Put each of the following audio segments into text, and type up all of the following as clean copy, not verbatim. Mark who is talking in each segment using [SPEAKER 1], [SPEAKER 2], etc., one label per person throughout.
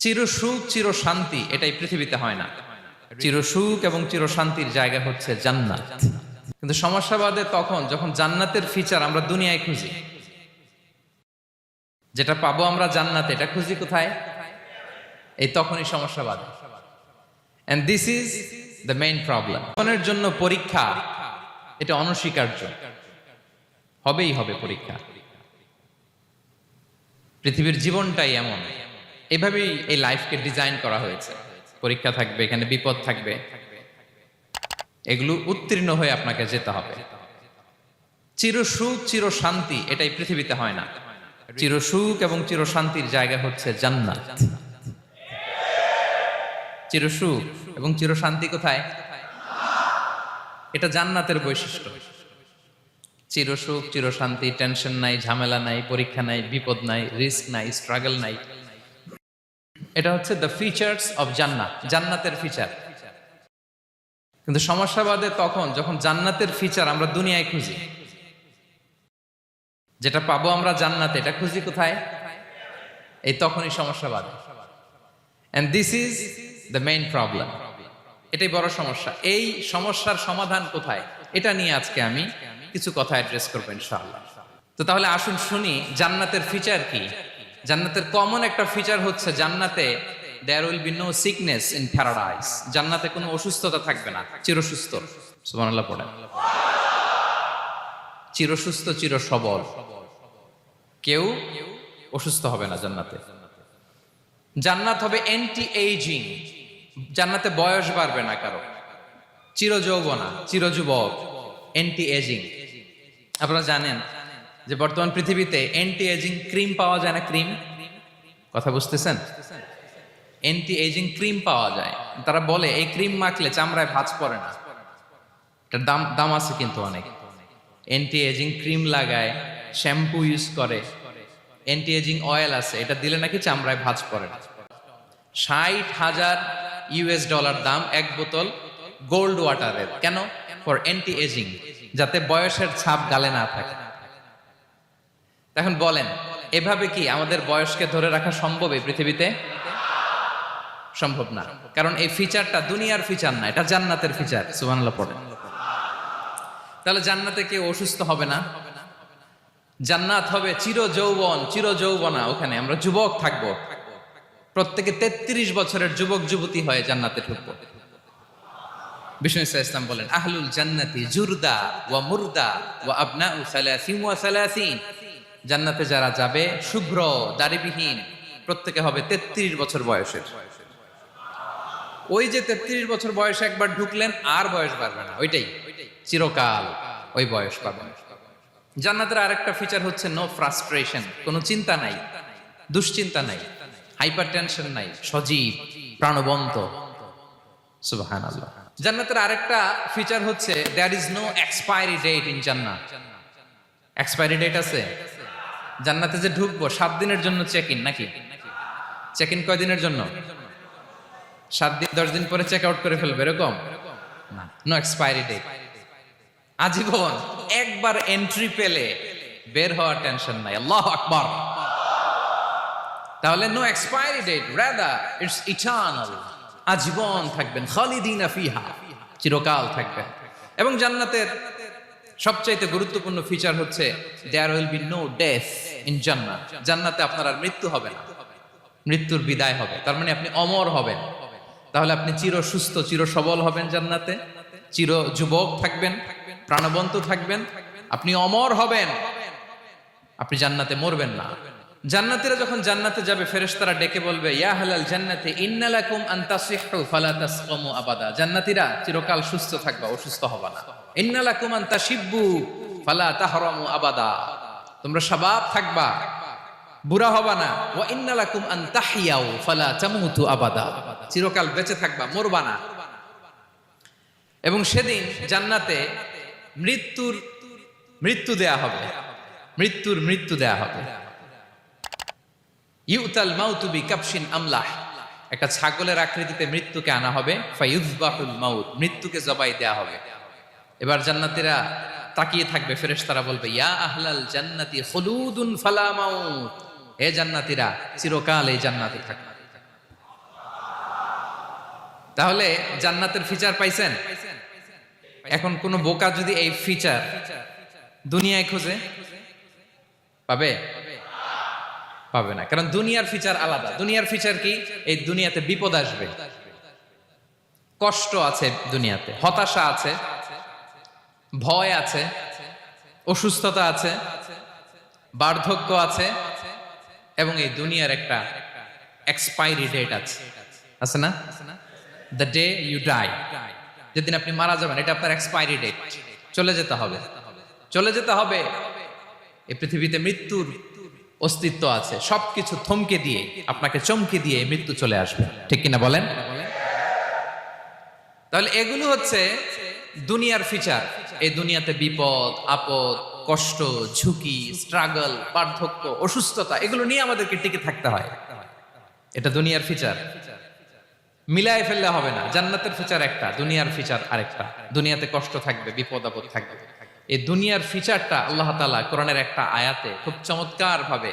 [SPEAKER 1] চির সুখ চির শান্তি এটাই পৃথিবীতে হয় না। চির সুখ এবং চির শান্তির জায়গা হচ্ছে জান্নাত। কিন্তু সমস্যা বাদে তখন যখন জান্নাতের ফিচার আমরা দুনিয়ায় খুঁজি, যেটা পাবো আমরা জান্নাতে, এটা খুঁজি কোথায়? এই তখনই সমস্যা বাদে। And this is the main problem. জীবনের জন্য পরীক্ষা এটা অনস্বীকার্য, হবেই হবে পরীক্ষা। পৃথিবীর জীবনটাই এমন, এভাবেই এই লাইফকে ডিজাইন করা হয়েছে। পরীক্ষা থাকবে, এখানে বিপদ থাকবে, এগুলো উত্তীর্ণ হয়ে আপনাকে যেতে হবে। চির সুখ চির শান্তি এটাই পৃথিবীতে হয় না। চির সুখ এবং চির শান্তির জায়গা হচ্ছে জান্নাত। চির সুখ এবং চির শান্তি কোথায়? এটা জান্নাতের বৈশিষ্ট্য। চির সুখ চির শান্তি, টেনশন নাই, ঝামেলা নাই, পরীক্ষা নাই, বিপদ নাই, রিস্ক নাই, স্ট্রাগল নাই। এটা হচ্ছে দ্য ফিচার্স অফ জান্নাত, জান্নাতের ফিচার। কিন্তু সমস্যা বাদে তখন যখন জান্নাতের ফিচার আমরা দুনিয়ায় খুঁজি, যেটা পাবো আমরা জান্নাতে, এটা খুঁজি কোথায়? এই তখনই সমস্যা বাদে। And this is the main problem. এটাই বড় সমস্যা। এই সমস্যার সমাধান কোথায়, এটা নিয়ে আজকে আমি কিছু কথা অ্যাড্রেস করবো ইনশাআল্লাহ। তো তাহলে আসুন শুনি জান্নাতের ফিচার কি। জান্নাতের কমন একটা ফিচার হচ্ছে জান্নাতে there will be no sickness in paradise. জান্নাতে কোনো অসুস্থতা থাকবে না, চিরসুস্থ। সুবহানাল্লাহ পড়েন। চিরসুস্থ চির সবল, কেউ অসুস্থ হবে না জান্নাতে। জান্নাত হবে অ্যান্টি এইজিং, জান্নাতে বয়স বাড়বে না কারো। চির যৌবনা, চির যুবক, অ্যান্টি এজিং। আপনারা জানেন যে বর্তমান পৃথিবীতে অ্যান্টি এজিং ক্রিম পাওয়া যায় না? ক্রিম, কথা বুঝতেছেন? অ্যান্টি এজিং ক্রিম পাওয়া যায়। তারা বলে এই ক্রিম মাখলে চামড়ায় ভাঁজ পড়ে না। এটার দাম আছে কিন্তু অনেক। অ্যান্টি এজিং ক্রিম লাগায়, শ্যাম্পু ইউজ করে, অ্যান্টি এজিং অয়েল আছে, এটা দিলে নাকি চামড়ায় ভাঁজ পড়ে না। $60,000 দাম এক বোতল গোল্ড ওয়াটারের। কেন? ফর অ্যান্টি এজিং, যাতে বয়সের ছাপ গালে না থাকে। এখন বলেন, এভাবে কি আমাদের বয়সকে ধরে রাখা সম্ভব এই পৃথিবীতে? সম্ভব না। কারণ এই ফিচারটা দুনিয়ার ফিচার না, এটা জান্নাতের ফিচার। সুবহানাল্লাহ পড়েন। তাহলে জান্নাতে কেউ অসুস্থ হবে না। জান্নাত হবে চির যৌবন, চির যৌবনা। ওখানে আমরা যুবক থাকবো, প্রত্যেকে 33 বছরের যুবক যুবতী হয়ে জান্নাতে ঢুকবো। বিষ্ণু ইসলাম বলেন, আহলুল জান্নাতি জুরদা ওয়া মুরদা ওয়া আবনাউ সালাসিন ওয়া সালাসিন। জান্নাতে যারা যাবে শুভ্র দাড়িবিহীন, প্রত্যেকে হবে 33 বছর বয়সের। ওই যে 33 বছর বয়সে একবার ঢুকলেন, আর বয়স বাড়বে না, ওইটাই চিরকাল ওই বয়স পাবেন। জান্নাতের আরেকটা ফিচার হচ্ছে নো ফ্রাস্ট্রেশন, কোনো চিন্তা নাই, দুশ্চিন্তা নাই, হাইপার টেনশন নাই, সজীব প্রাণবন্ত। সুবহানাল্লাহ। জান্নাতের আরেকটা ফিচার হচ্ছে there is no expiry date in Jannat. Expiry date আছে? জান্নাতে যে ঢুকবো 7 দিনের জন্য চেক ইন, নাকি? চেক ইন কয় দিনের জন্য? 7 দিন, 10 দিন পরে চেক আউট করে ফেলবে, এরকম না। নো এক্সপায়ারি ডেট, আজীবন। একবার এন্ট্রি পেলে বের হওয়ার টেনশন নাই। আল্লাহু আকবার। তাহলে no expiry date, rather it's eternal. আজীবন থাকবেন, খালিদিনা ফিহা, চিরকাল থাকবেন। এবং জান্নাতের সবচাইতে গুরুত্বপূর্ণ ফিচার হচ্ছে there will be no death in Jannat. জান্নাতে আপনার আর মৃত্যু হবে না, মৃত্যুর বিদায় হবে। তার মানে আপনি অমর হবেন। তাহলে আপনি চির সুস্থ চির সবল হবেন জান্নাতে, চির যুবক থাকবেন, প্রাণবন্ত থাকবেন, আপনি অমর হবেন, আপনি জান্নাতে মরবেন না। জান্নাতীরা যখন জান্নাতে যাবে, ফেরেশতারা ডেকে বলবে, ইয়া আহলাল জান্নাতি ইন্না লাকুম আন তাসিহু ফালা তাসকামু আবাদা। জান্নাতীরা চিরকাল সুস্থ থাকবা, অসুস্থ হবা না। ইন্না লাকুম আন তাশিব্বু ফালা তাহরামু আবাদা। তোমরা শাবাব থাকবা, বুড়া হবা না। ওয়া ইন্না লাকুম আন তাহিয়াউ ফালা তামুতু আবাদা। চিরকাল বেঁচে থাকবা, মরবা না। এবং সেদিন জান্নাতে মৃত্যু দেয়া হবে, মৃত্যু দেয়া হবে। ইউতাল মাউতু বিকাবশিন আমলাহ, একটা ছাগলের আকৃতিতে মৃত্যুকে আনা হবে। ফায়ুযবাহুল মাউত, মৃত্যুকে জবাই দেয়া হবে। এবার জান্নাতীরা তাকিয়ে থাকবে, ফেরেশতারা বলবে, ইয়া আহলাল জান্নাতি খুলুদুন ফালা মাউত। হে জান্নাতীরা, চিরকাল এই জান্নাতে থাকবে, তাহলে জান্নাতের ফিচার পাইছেন? এখন কোন বোকা যদি এই ফিচার দুনিয়ায় খোঁজে, পাবে? পাবে না, কারণ দুনিয়ার ফিচার আলাদা। দুনিয়ার ফিচার কি? এই দুনিয়াতে বিপদ আসবে, কষ্ট আছে, দুনিয়াতে হতাশা আছে, ভয় আছে, অসুস্থতা আছে, বার্ধক্য আছে, এবং এই দুনিয়ার একটা এক্সপায়ারি ডেট আছে না? দ্য ডে ইউ ডাই, যেদিন আপনি মারা যাবেন, এটা আপনার এক্সপায়ারি ডেট। চলে যেতে হবে, চলে যেতে হবে। এই পৃথিবীতে মৃত্যুর অস্তিত্ব আছে। সবকিছু থমকে দিয়ে, আপনাকে চমকে দিয়ে মৃত্যু চলে আসবে, ঠিক কিনা বলেন? তাহলে এগুলো হচ্ছে দুনিয়ার ফিচার। এই দুনিয়াতে বিপদ আপদ, কষ্ট, ঝুঁকি, স্ট্রাগল, বার্ধক্য, অসুস্থতা, এগুলো নিয়ে আমাদেরকে টিকে থাকতে হয়। এটা দুনিয়ার ফিচার। মিলায় ফেললে হবে না। জান্নাতের ফিচার একটা, দুনিয়ার ফিচার আরেকটা। দুনিয়াতে কষ্ট থাকবে, বিপদ আপদ থাকবে। এই দুনিয়ার ফিচারটা আল্লাহ তাআলা কোরআনের একটা আয়াতে খুব চমৎকার ভাবে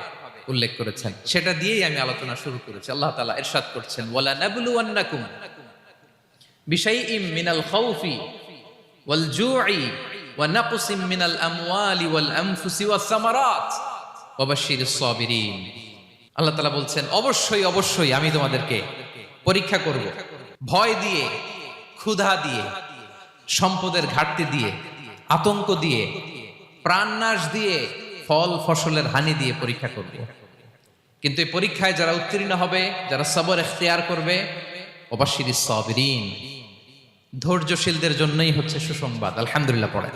[SPEAKER 1] উল্লেখ করেছেন। সেটা দিয়েই আমি আলোচনা শুরু করেছি। আল্লাহ তাআলা ইরশাদ করছেন, ওয়ালা নাবলুওয়ান্নাকুম বিশাইইম মিনাল খাউফি ওয়াল জুই ওয়া নাকসিম মিনাল আমওয়ালি ওয়াল আনফুসি ওয়াস সামারাত ওয়া বাশশিরিস সাবিরিন। আল্লাহ তাআলা বলছেন, অবশ্যই অবশ্যই আমি তোমাদেরকে পরীক্ষা করব, ভয় দিয়ে, ক্ষুধা দিয়ে, সম্পদের ঘাটতি দিয়ে, আতঙ্ক দিয়ে, প্রাণনাশ দিয়ে, ফল ফসলের হানি দিয়ে পরীক্ষা করব। কিন্তু এই পরীক্ষায় যারা উত্তীর্ণ হবে, যারা সবর ইখতিয়ার করবে, ওয়াবাশশিরিস সাবিরিন, ধৈর্যশীলদের জন্যই হচ্ছে সুসংবাদ। আলহামদুলিল্লাহ পড়ে।